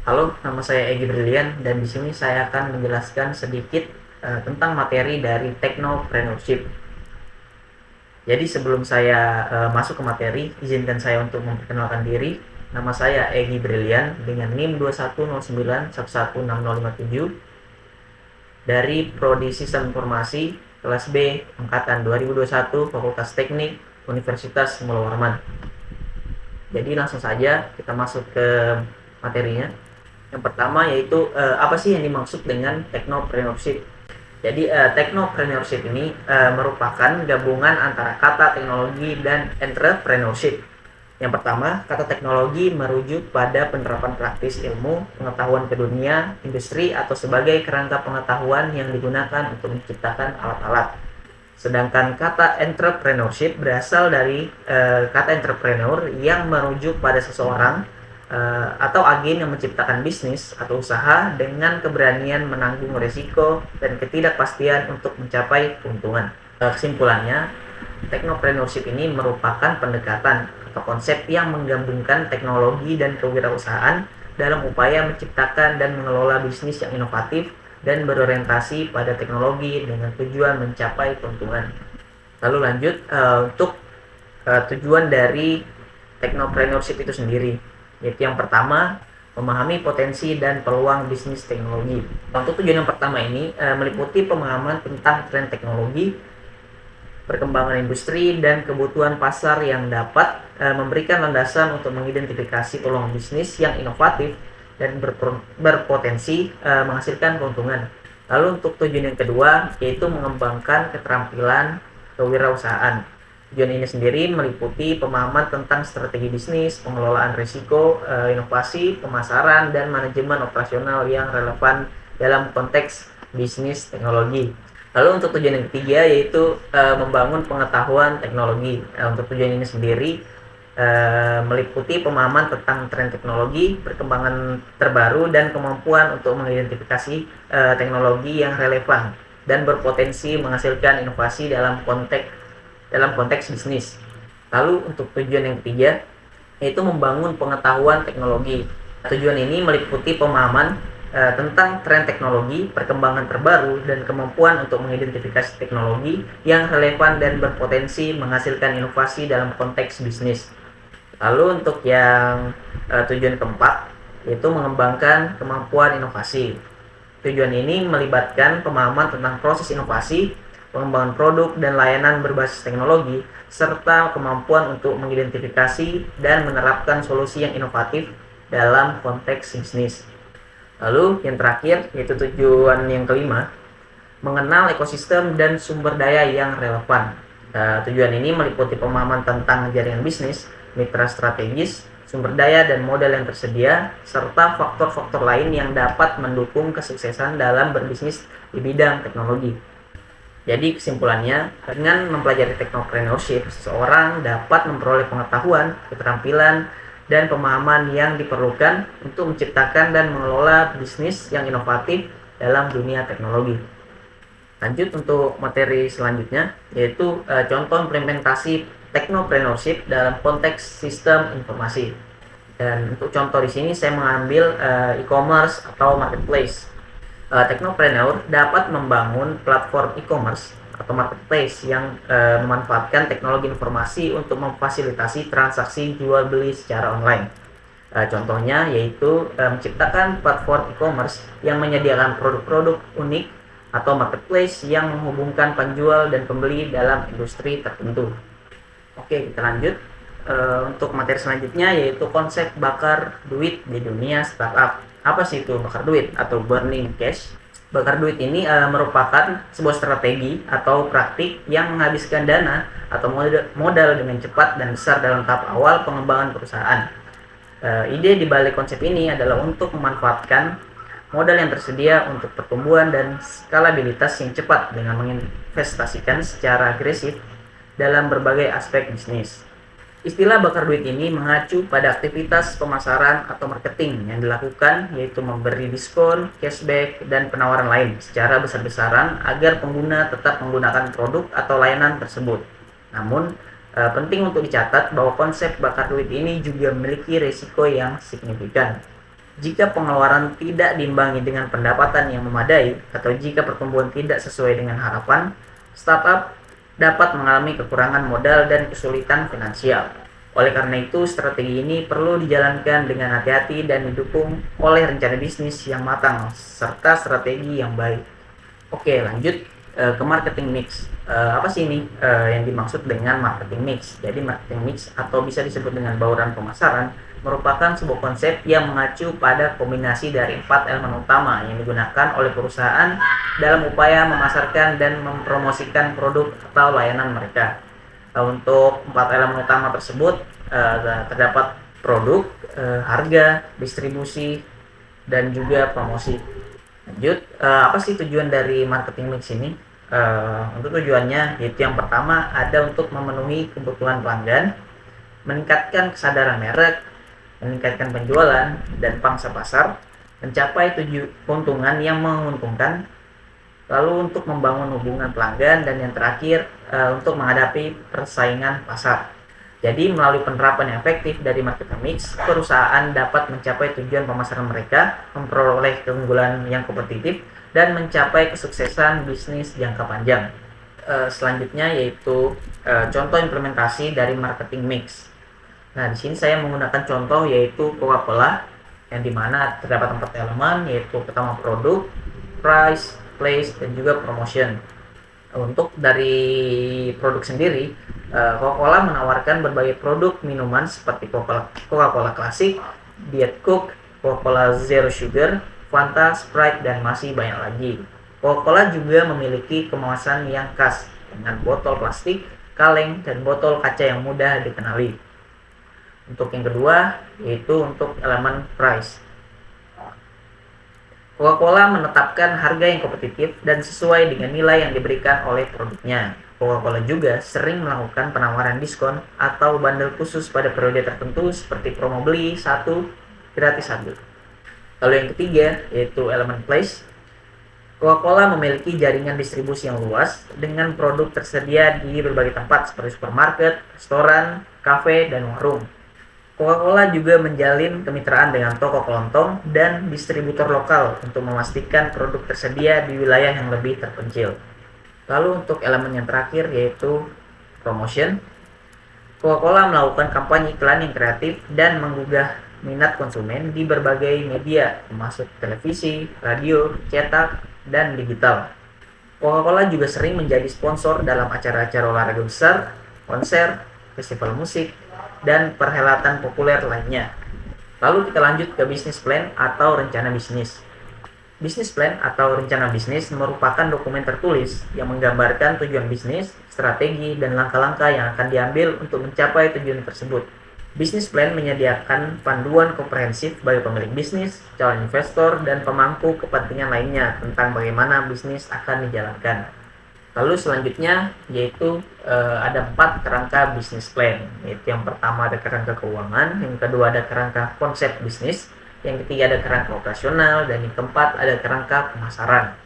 Halo, nama saya Egy Brilian dan di sini saya akan menjelaskan sedikit tentang materi dari Technopreneurship. Jadi sebelum saya masuk ke materi, izinkan saya untuk memperkenalkan diri. Nama saya Egy Brilian dengan NIM 2109116057 dari Prodi Sistem Informasi kelas B angkatan 2021 Fakultas Teknik Universitas Mula Warman. Jadi langsung saja kita masuk ke materinya. Yang pertama yaitu apa sih yang dimaksud dengan technopreneurship? Jadi technopreneurship ini merupakan gabungan antara kata teknologi dan entrepreneurship. Yang pertama, kata teknologi merujuk pada penerapan praktis ilmu, pengetahuan ke dunia, industri, atau sebagai kerangka pengetahuan yang digunakan untuk menciptakan alat-alat. Sedangkan kata entrepreneurship berasal dari kata entrepreneur yang merujuk pada seseorang atau agen yang menciptakan bisnis atau usaha dengan keberanian menanggung risiko dan ketidakpastian untuk mencapai keuntungan. Kesimpulannya, technopreneurship ini merupakan pendekatan atau konsep yang menggabungkan teknologi dan kewirausahaan dalam upaya menciptakan dan mengelola bisnis yang inovatif dan berorientasi pada teknologi dengan tujuan mencapai keuntungan. Lalu lanjut untuk tujuan dari technopreneurship itu sendiri, yaitu yang pertama, memahami potensi dan peluang bisnis teknologi. Untuk tujuan yang pertama ini meliputi pemahaman tentang tren teknologi, perkembangan industri, dan kebutuhan pasar yang dapat memberikan landasan untuk mengidentifikasi peluang bisnis yang inovatif dan berpotensi menghasilkan keuntungan. Lalu untuk tujuan yang kedua yaitu mengembangkan keterampilan kewirausahaan. Tujuan ini sendiri meliputi pemahaman tentang strategi bisnis, pengelolaan risiko, inovasi, pemasaran, dan manajemen operasional yang relevan dalam konteks bisnis teknologi. Lalu untuk tujuan yang ketiga yaitu membangun pengetahuan teknologi. Untuk tujuan ini sendiri meliputi pemahaman tentang tren teknologi, perkembangan terbaru, dan kemampuan untuk mengidentifikasi teknologi yang relevan dan berpotensi menghasilkan inovasi dalam konteks bisnis. Lalu untuk tujuan yang ketiga yaitu membangun pengetahuan teknologi. Tujuan ini meliputi pemahaman tentang tren teknologi, perkembangan terbaru, dan kemampuan untuk mengidentifikasi teknologi yang relevan dan berpotensi menghasilkan inovasi dalam konteks bisnis. Lalu untuk yang tujuan keempat yaitu mengembangkan kemampuan inovasi. Tujuan ini melibatkan pemahaman tentang proses inovasi, pengembangan produk dan layanan berbasis teknologi, serta kemampuan untuk mengidentifikasi dan menerapkan solusi yang inovatif dalam konteks bisnis. Lalu yang terakhir yaitu tujuan yang kelima, mengenal ekosistem dan sumber daya yang relevan. Tujuan ini meliputi pemahaman tentang jaringan bisnis, mitra strategis, sumber daya dan modal yang tersedia, serta faktor-faktor lain yang dapat mendukung kesuksesan dalam berbisnis di bidang teknologi. Jadi kesimpulannya, dengan mempelajari technopreneurship, seseorang dapat memperoleh pengetahuan, keterampilan, dan pemahaman yang diperlukan untuk menciptakan dan mengelola bisnis yang inovatif dalam dunia teknologi. Lanjut untuk materi selanjutnya, yaitu contoh implementasi technopreneurship dalam konteks sistem informasi. Dan untuk contoh di sini saya mengambil e-commerce atau marketplace. Technopreneur dapat membangun platform e-commerce atau marketplace yang memanfaatkan teknologi informasi untuk memfasilitasi transaksi jual beli secara online. Contohnya yaitu menciptakan platform e-commerce yang menyediakan produk-produk unik atau marketplace yang menghubungkan penjual dan pembeli dalam industri tertentu. Oke, kita lanjut untuk materi selanjutnya yaitu konsep bakar duit di dunia startup. Apa sih itu bakar duit atau burning cash? Bakar duit ini merupakan sebuah strategi atau praktik yang menghabiskan dana atau modal dengan cepat dan besar dalam tahap awal pengembangan perusahaan. Ide di balik konsep ini adalah untuk memanfaatkan modal yang tersedia untuk pertumbuhan dan skalabilitas yang cepat dengan menginvestasikan secara agresif dalam berbagai aspek bisnis. Istilah bakar duit ini mengacu pada aktivitas pemasaran atau marketing yang dilakukan, yaitu memberi diskon, cashback, dan penawaran lain secara besar-besaran agar pengguna tetap menggunakan produk atau layanan tersebut. Namun, penting untuk dicatat bahwa konsep bakar duit ini juga memiliki risiko yang signifikan. Jika pengeluaran tidak diimbangi dengan pendapatan yang memadai atau jika pertumbuhan tidak sesuai dengan harapan, startup dapat mengalami kekurangan modal dan kesulitan finansial. Oleh karena itu, strategi ini perlu dijalankan dengan hati-hati dan didukung oleh rencana bisnis yang matang serta strategi yang baik. Oke, lanjut ke marketing mix. Apa sih ini yang dimaksud dengan marketing mix? Jadi marketing mix atau bisa disebut dengan bauran pemasaran merupakan sebuah konsep yang mengacu pada kombinasi dari 4 elemen utama yang digunakan oleh perusahaan dalam upaya memasarkan dan mempromosikan produk atau layanan mereka. Untuk 4 elemen utama tersebut terdapat produk, harga, distribusi, dan juga promosi. Lanjut, apa sih tujuan dari marketing mix ini? Untuk tujuannya yaitu yang pertama ada untuk memenuhi kebutuhan pelanggan, meningkatkan kesadaran merek, meningkatkan penjualan dan pangsa pasar, mencapai keuntungan yang menguntungkan, lalu untuk membangun hubungan pelanggan, dan yang terakhir untuk menghadapi persaingan pasar. Jadi melalui penerapan yang efektif dari marketing mix, perusahaan dapat mencapai tujuan pemasaran mereka, memperoleh keunggulan yang kompetitif, dan mencapai kesuksesan bisnis jangka panjang. Selanjutnya yaitu contoh implementasi dari marketing mix. Nah, di sini saya menggunakan contoh yaitu Coca-Cola, yang dimana terdapat 4 elemen, yaitu pertama produk, price, place, dan juga promotion. Untuk dari produk sendiri, Coca-Cola menawarkan berbagai produk minuman seperti Coca-Cola Classic, Diet Coke, Coca-Cola Zero Sugar, Fanta, Sprite, dan masih banyak lagi. Coca-Cola juga memiliki kemasan yang khas dengan botol plastik, kaleng, dan botol kaca yang mudah dikenali. Untuk yang kedua, yaitu untuk elemen price. Coca-Cola menetapkan harga yang kompetitif dan sesuai dengan nilai yang diberikan oleh produknya. Coca-Cola juga sering melakukan penawaran diskon atau bundle khusus pada periode tertentu seperti promo beli 1 gratis 1. Lalu yang ketiga yaitu elemen place. Coca-Cola memiliki jaringan distribusi yang luas dengan produk tersedia di berbagai tempat seperti supermarket, restoran, kafe, dan warung. Coca-Cola juga menjalin kemitraan dengan toko kelontong dan distributor lokal untuk memastikan produk tersedia di wilayah yang lebih terpencil. Lalu untuk elemen yang terakhir yaitu promotion. Coca-Cola melakukan kampanye iklan yang kreatif dan menggugah minat konsumen di berbagai media, termasuk televisi, radio, cetak, dan digital. Coca-Cola juga sering menjadi sponsor dalam acara-acara olahraga besar, konser, festival musik, dan perhelatan populer lainnya. Lalu kita lanjut ke bisnis plan atau rencana bisnis. Bisnis plan atau rencana bisnis merupakan dokumen tertulis yang menggambarkan tujuan bisnis, strategi, dan langkah-langkah yang akan diambil untuk mencapai tujuan tersebut. Bisnis plan menyediakan panduan komprehensif bagi pemilik bisnis, calon investor, dan pemangku kepentingan lainnya tentang bagaimana bisnis akan dijalankan. Lalu selanjutnya yaitu ada 4 kerangka bisnis plan, yaitu yang pertama ada kerangka keuangan, yang kedua ada kerangka konsep bisnis, yang ketiga ada kerangka operasional, dan yang keempat ada kerangka pemasaran.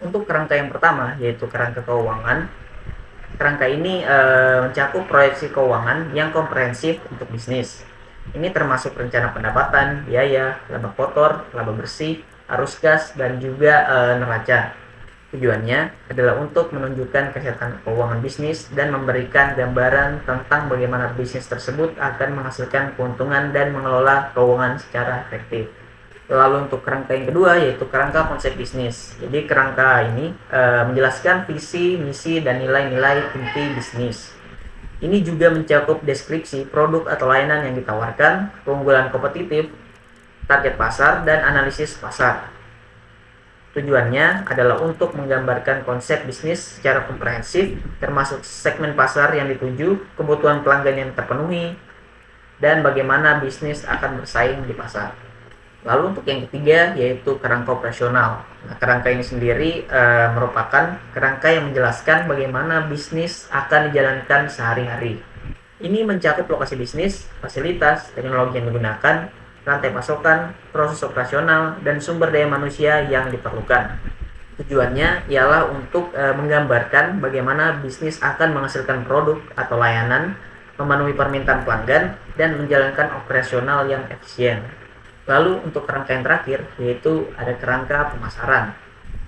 Untuk kerangka yang pertama yaitu kerangka keuangan, kerangka ini mencakup proyeksi keuangan yang komprehensif untuk bisnis. Ini termasuk rencana pendapatan, biaya, laba kotor, laba bersih, arus kas, dan juga neraca. Tujuannya adalah untuk menunjukkan kesehatan keuangan bisnis dan memberikan gambaran tentang bagaimana bisnis tersebut akan menghasilkan keuntungan dan mengelola keuangan secara efektif. Lalu untuk kerangka yang kedua yaitu kerangka konsep bisnis. Jadi kerangka ini menjelaskan visi, misi, dan nilai-nilai inti bisnis. Ini juga mencakup deskripsi produk atau layanan yang ditawarkan, keunggulan kompetitif, target pasar, dan analisis pasar. Tujuannya adalah untuk menggambarkan konsep bisnis secara komprehensif, termasuk segmen pasar yang dituju, kebutuhan pelanggan yang terpenuhi, dan bagaimana bisnis akan bersaing di pasar. Lalu untuk yang ketiga yaitu kerangka operasional. Nah, kerangka ini sendiri merupakan kerangka yang menjelaskan bagaimana bisnis akan dijalankan sehari-hari. Ini mencakup lokasi bisnis, fasilitas, teknologi yang digunakan, rantai pasokan, proses operasional, dan sumber daya manusia yang diperlukan. Tujuannya ialah untuk menggambarkan bagaimana bisnis akan menghasilkan produk atau layanan, memenuhi permintaan pelanggan, dan menjalankan operasional yang efisien. Lalu untuk kerangka yang terakhir, yaitu ada kerangka pemasaran.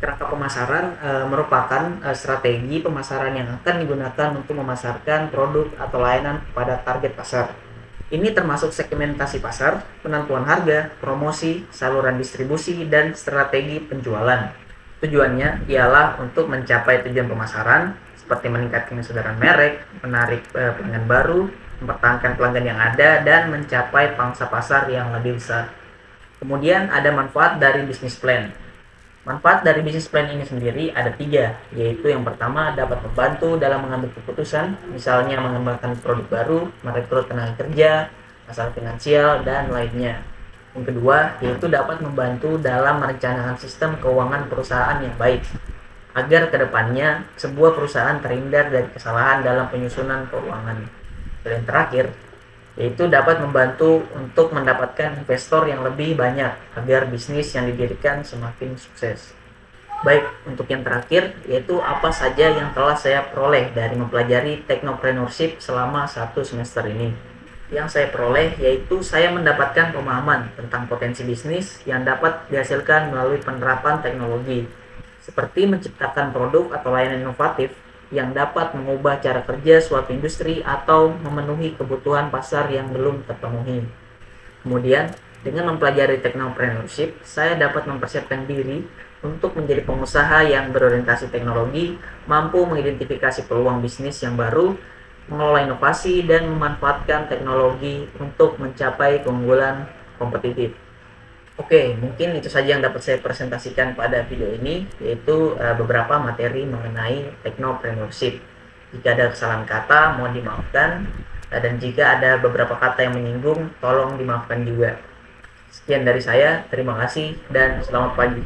Kerangka pemasaran merupakan strategi pemasaran yang akan digunakan untuk memasarkan produk atau layanan kepada target pasar. Ini termasuk segmentasi pasar, penentuan harga, promosi, saluran distribusi, dan strategi penjualan. Tujuannya ialah untuk mencapai tujuan pemasaran, seperti meningkatkan kesadaran merek, menarik pelanggan baru, mempertahankan pelanggan yang ada, dan mencapai pangsa pasar yang lebih besar. Kemudian ada manfaat dari bisnis plan. Manfaat dari bisnis plan ini sendiri ada 3, yaitu yang pertama dapat membantu dalam mengambil keputusan, misalnya mengembangkan produk baru, merekrut tenaga kerja, masalah finansial, dan lainnya. Yang kedua, yaitu dapat membantu dalam merencanakan sistem keuangan perusahaan yang baik, agar kedepannya sebuah perusahaan terhindar dari kesalahan dalam penyusunan keuangan. Dan yang terakhir, yaitu dapat membantu untuk mendapatkan investor yang lebih banyak agar bisnis yang didirikan semakin sukses. Baik, untuk yang terakhir, yaitu apa saja yang telah saya peroleh dari mempelajari Technopreneurship selama 1 semester ini. Yang saya peroleh yaitu saya mendapatkan pemahaman tentang potensi bisnis yang dapat dihasilkan melalui penerapan teknologi, seperti menciptakan produk atau layanan inovatif yang dapat mengubah cara kerja suatu industri atau memenuhi kebutuhan pasar yang belum terpenuhi. Kemudian, dengan mempelajari Technopreneurship, saya dapat mempersiapkan diri untuk menjadi pengusaha yang berorientasi teknologi, mampu mengidentifikasi peluang bisnis yang baru, mengelola inovasi, dan memanfaatkan teknologi untuk mencapai keunggulan kompetitif. Oke, mungkin itu saja yang dapat saya presentasikan pada video ini, yaitu beberapa materi mengenai Technopreneurship. Jika ada kesalahan kata, mohon dimaafkan, dan jika ada beberapa kata yang menyinggung, tolong dimaafkan juga. Sekian dari saya, terima kasih, dan selamat pagi.